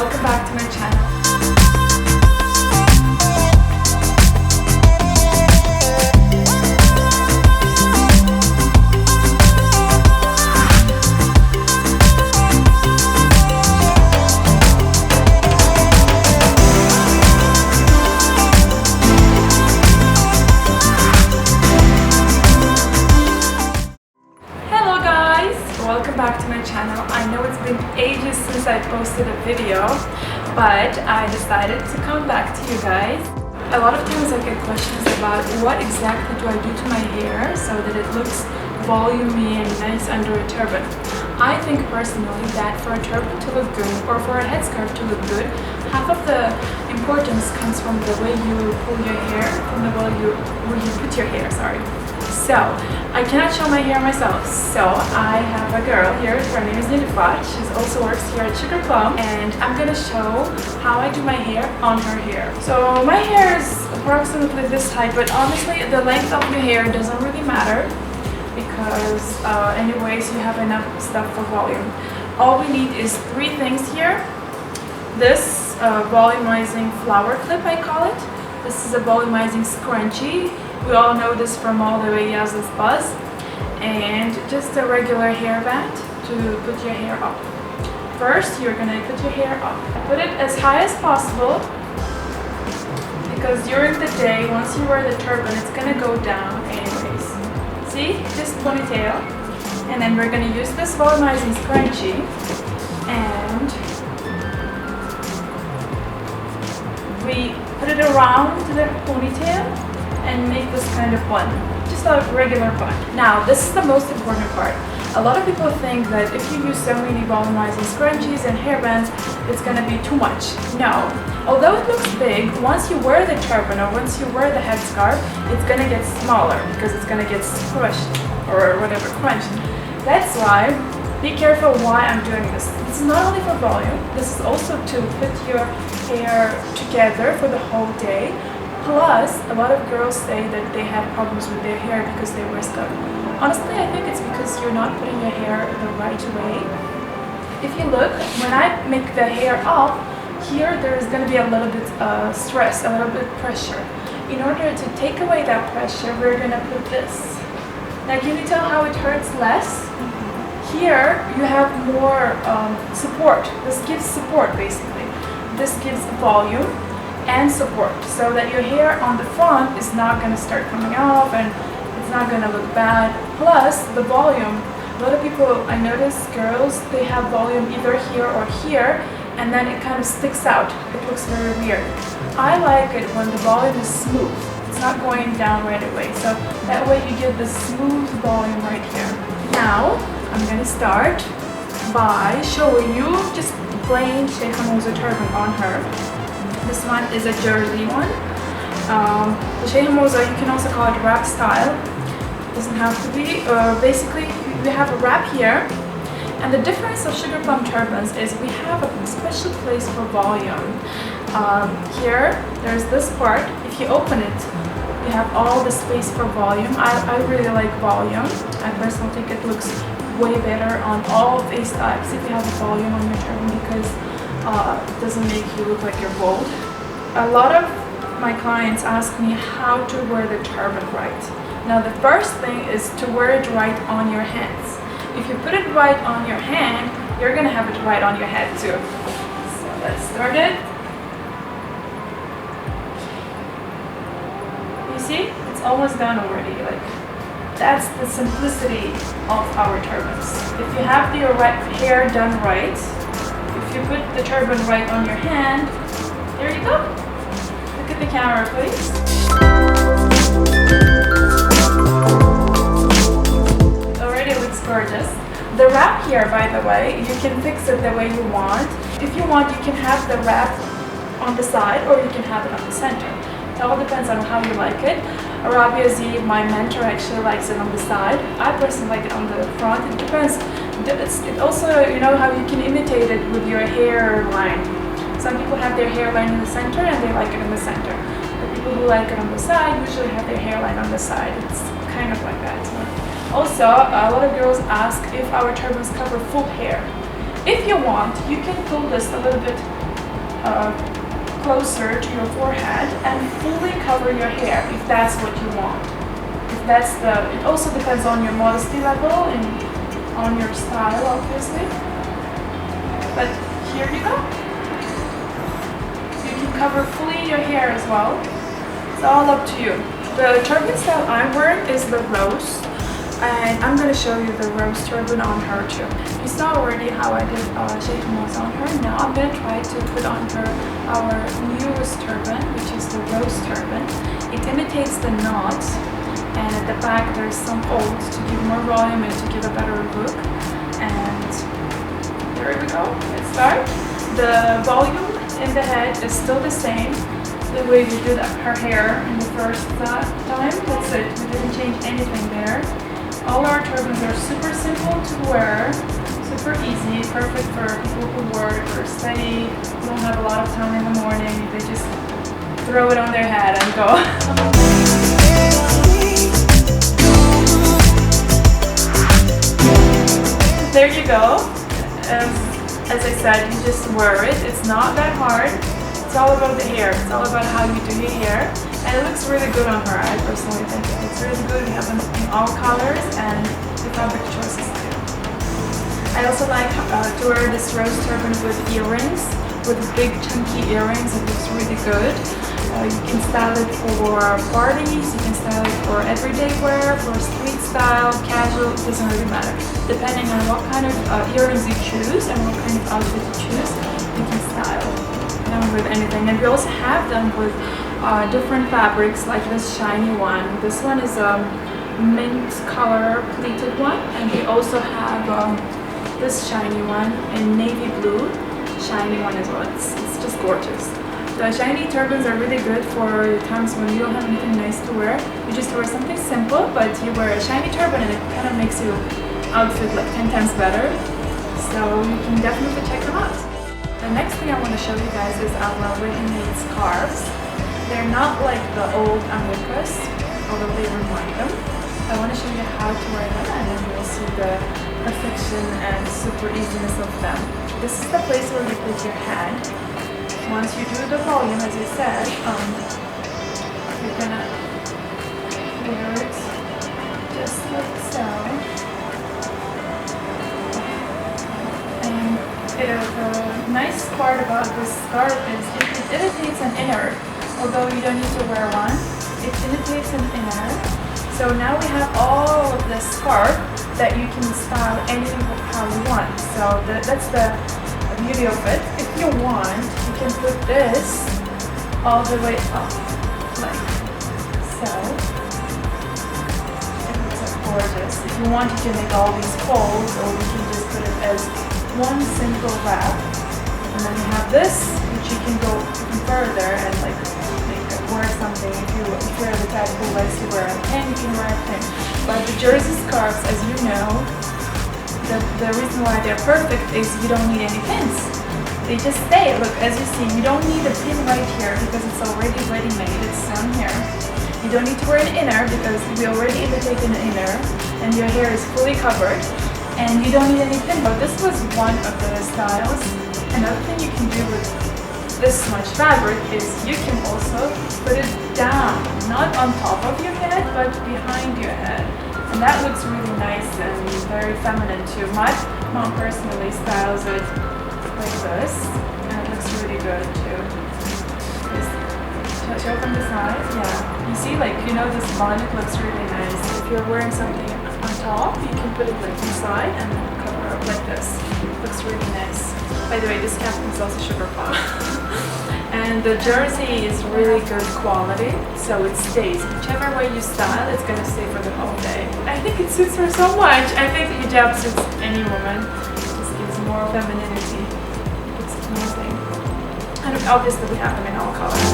welcome back to my channel. Welcome back to my channel. I know it's been ages since I posted a video, but I decided to come back to you guys. A lot of times I get questions about what exactly do I do to my hair so that it looks volumey and nice under a turban. I think personally that for a turban to look good or for a headscarf to look good, half of the importance comes from the way you pull your hair, from the way you put your hair, sorry. So, I cannot show my hair myself, so I have a girl here, her name is Nilufar. She also works here at Sugar Plum, and I'm gonna show how I do my hair on her hair. So my hair is approximately this height, but honestly the length of your hair doesn't really matter because anyways you have enough stuff for volume. All we need is three things here. This volumizing flower clip, I call it. This is a volumizing scrunchie. We all know this from all the way Yaz's buzz. And just a regular hairband to put your hair up. First, you're gonna put your hair up. Put it as high as possible because during the day, once you wear the turban, it's gonna go down anyways. See? Just ponytail. And then we're gonna use this volumizing scrunchie and we put it around the ponytail and make this kind of bun, just a regular bun. Now, this is the most important part. A lot of people think that if you use so many volumizing scrunchies and hairbands, it's gonna be too much. No. Although it looks big, once you wear the turban or once you wear the headscarf, it's gonna get smaller because it's gonna get squished or whatever, crunched. That's why, be careful why I'm doing this. This is not only for volume, this is also to put your hair together for the whole day. Plus, a lot of girls say that they have problems with their hair because they wear scarves. Honestly, I think it's because you're not putting your hair the right way. If you look, when I make the hair up, here there is going to be a little bit stress, a little bit pressure. In order to take away that pressure, we're going to put this. Now, can you tell how it hurts less? Here, you have more support. This gives support, basically. This gives volume and support so that your hair on the front is not going to start coming off and it's not going to look bad. Plus the volume, a lot of people, I notice girls, they have volume either here or here and then it kind of sticks out. It looks very weird. I like it when the volume is smooth. It's not going down right away, so that way you get the smooth volume right here. Now I'm going to start by showing you just plain Hijab turban on her. This one is a jersey one. The Hijab, you can also call it wrap style. It doesn't have to be. Basically, we have a wrap here. And the difference of Sugar Plum turbans is we have a special place for volume. Here, there's this part. If you open it, you have all the space for volume. I really like volume. I personally think it looks way better on all face types if you have a volume on your turban because it doesn't make you look like you're bald. A lot of my clients ask me how to wear the turban right. Now the first thing is to wear it right on your hands. If you put it right on your hand, you're gonna have it right on your head too. So let's start it. You see? It's almost done already. Like that's the simplicity of our turbans. If you have your hair done right, if you put the turban right on your hand, there you go. Look at the camera, please. Already looks gorgeous. The wrap here, by the way, you can fix it the way you want. If you want, you can have the wrap on the side or you can have it on the center. It all depends on how you like it. Arabia Z, my mentor, actually likes it on the side. I personally like it on the front. It depends. It also, you know how you can imitate it with your hairline. Some people have their hairline in the center and they like it in the center. The people who like it on the side usually have their hairline on the side. It's kind of like that. Also, a lot of girls ask if our turbans cover full hair. If you want, you can pull this a little bit closer to your forehead and fully cover your hair if that's what you want. If that's it also depends on your modesty level and on your style, obviously. But here you go. You can cover fully your hair as well. It's all up to you. The turban style I'm wearing is the rose, and I'm going to show you the rose turban on her too. You saw already how I did shade moss on her. Now I'm going to try to put on her our newest turban, which is the rose turban. It imitates the knot, and at the back there's some folds to give more volume and to give a better look. And there we go. Let's start. The volume in the head is still the same. The way we did her hair in the first time, that's it. We didn't change anything there. All our turbans are super simple to wear, super easy, perfect for people who work or study, who don't have a lot of time in the morning. They just throw it on their head and go. There you go. As I said, you just wear it. It's not that hard. It's all about the hair. It's all about how you do your hair. And it looks really good on her. I personally think it's really good. We have them in all colors and the fabric choices too. I also like to wear this rose turban with earrings, with big chunky earrings. It looks really good. You can style it for parties, you can style it for everyday wear, for street style, casual, it doesn't really matter. Depending on what kind of earrings you choose and what kind of outfit you choose, you can style with anything. And we also have them with different fabrics, like this shiny one. This one is a mint color pleated one, and we also have this shiny one in navy blue shiny one as well. It's just gorgeous. The shiny turbans are really good for times when you don't have anything nice to wear. You just wear something simple, but you wear a shiny turban and it kind of makes your outfit like 10 times better. So you can definitely check them out. The next thing I want to show you guys is our ready-made scarves. They're not like the old Americas, although they remind them. I want to show you how to wear them, and then you'll see the perfection and super easiness of them. This is the place where you put your hand. Once you do the volume, as I said, you're gonna wear it just like so. And the nice part about this scarf is it imitates an inner. Although you don't need to wear one, it imitates an inner. So now we have all of this scarf that you can style anything how you want. So that's the beauty of it. If you want, you can put this all the way up, like so. It looks gorgeous. If you want, you can make all these folds, or you can just put it as one simple wrap. And then you have this, which you can go even further and like wear something. If you're the type who likes to wear a pin, you can wear a pin. But the jersey scarves, as you know, the reason why they're perfect is you don't need any pins. They just stay. Look, as you see, you don't need a pin right here because it's already ready-made. It's sewn here. You don't need to wear an inner because we already imitate an inner, and your hair is fully covered. And you don't need any pin. But this was one of the styles. Another thing you can do with this much fabric is you can also put it down, not on top of your head, but behind your head. And that looks really nice and very feminine too. My mom personally styles it like this, and it looks really good too. Just show from the side, yeah. You see, like, you know, this bonnet looks really nice. If you're wearing something on top, you can put it like inside and cover up like this. It looks really nice. By the way, this cap is also Sugar Plum. And the jersey is really good quality, so it stays. Whichever way you style, it's gonna stay for the whole day. I think it suits her so much. I think hijab suits any woman. It just gives more femininity. It's amazing. And obviously we have them in all colors.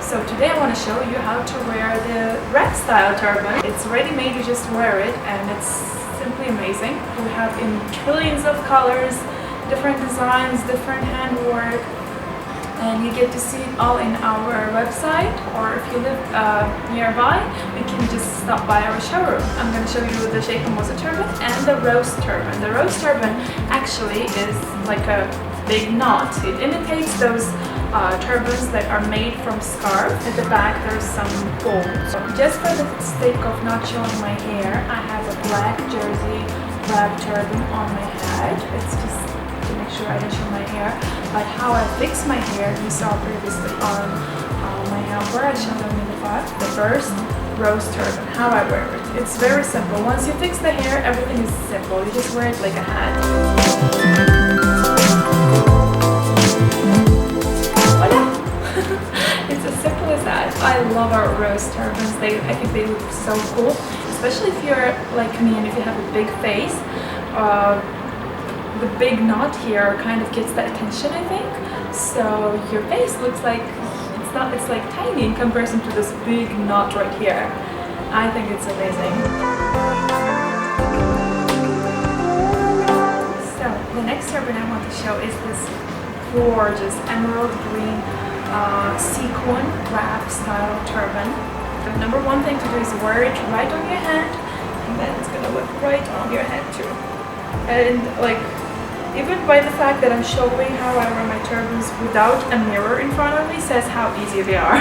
So today I want to show you how to wear the red style turban. It's ready-made, you just wear it, and it's simply amazing. We have in trillions of colors, different designs, different handwork, and you get to see it all in our website, or if you live nearby, you can just stop by our showroom. I'm going to show you the Sheikh Moza turban and the rose turban. The rose turban actually is like a big knot. It imitates those turbans that are made from scarves. At the back there's some folds. Just for the sake of not showing my hair, I have a black jersey wrap turban on my head. It's just to make sure I don't show my hair. But how I fix my hair, you saw previously on my helper. I showed on Nilufar. The first rose turban, how I wear it. It's very simple. Once you fix the hair, everything is simple. You just wear it like a hat. It's as simple as that. I love our rose turbans. I think they look so cool, especially if you're like me and if you have a big face. The big knot here kind of gets the attention, I think. So your face looks like it's like tiny in comparison to this big knot right here. I think it's amazing. So the next turban I want to show is this gorgeous emerald green sequin wrap style turban. The number one thing to do is wear it right on your hand, and then it's gonna look right on your head too. And like, even by the fact that I'm showing how I wear my turbans without a mirror in front of me says how easy they are.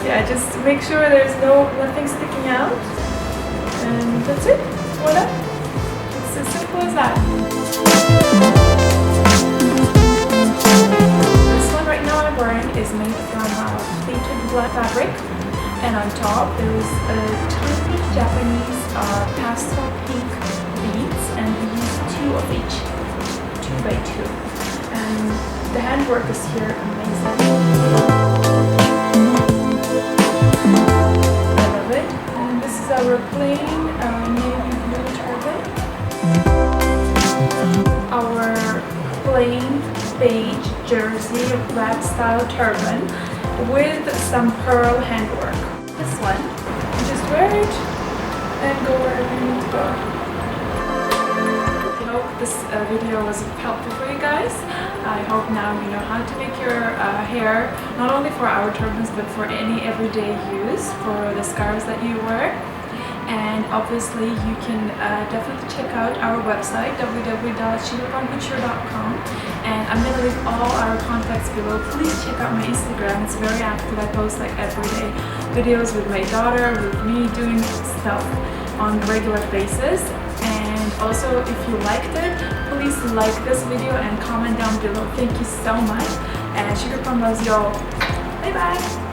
Yeah, just make sure there's nothing sticking out, and that's it. Voila! It's as simple as that. Is made from pleated black fabric, and on top there is a tiny Japanese pastel pink beads, and we use 2 of each, 2 by 2, and the handwork is here amazing. I love it. And this is our plain navy blue turban, our plain beige jersey wrap style turban with some pearl handwork. This one, you just wear it and go wherever you need to go. I hope this video was helpful for you guys. I hope now you know how to make your hair, not only for our turbans but for any everyday use, for the scarves that you wear. And obviously you can definitely check out our website www.SugarPlumCouture.com, and I'm going to leave all our contacts below. Please check out my Instagram, it's very active. I post like everyday videos with my daughter, with me doing stuff on a regular basis. And also, if you liked it, please like this video and comment down below. Thank you so much, and Sugar Plum loves you all. Bye bye!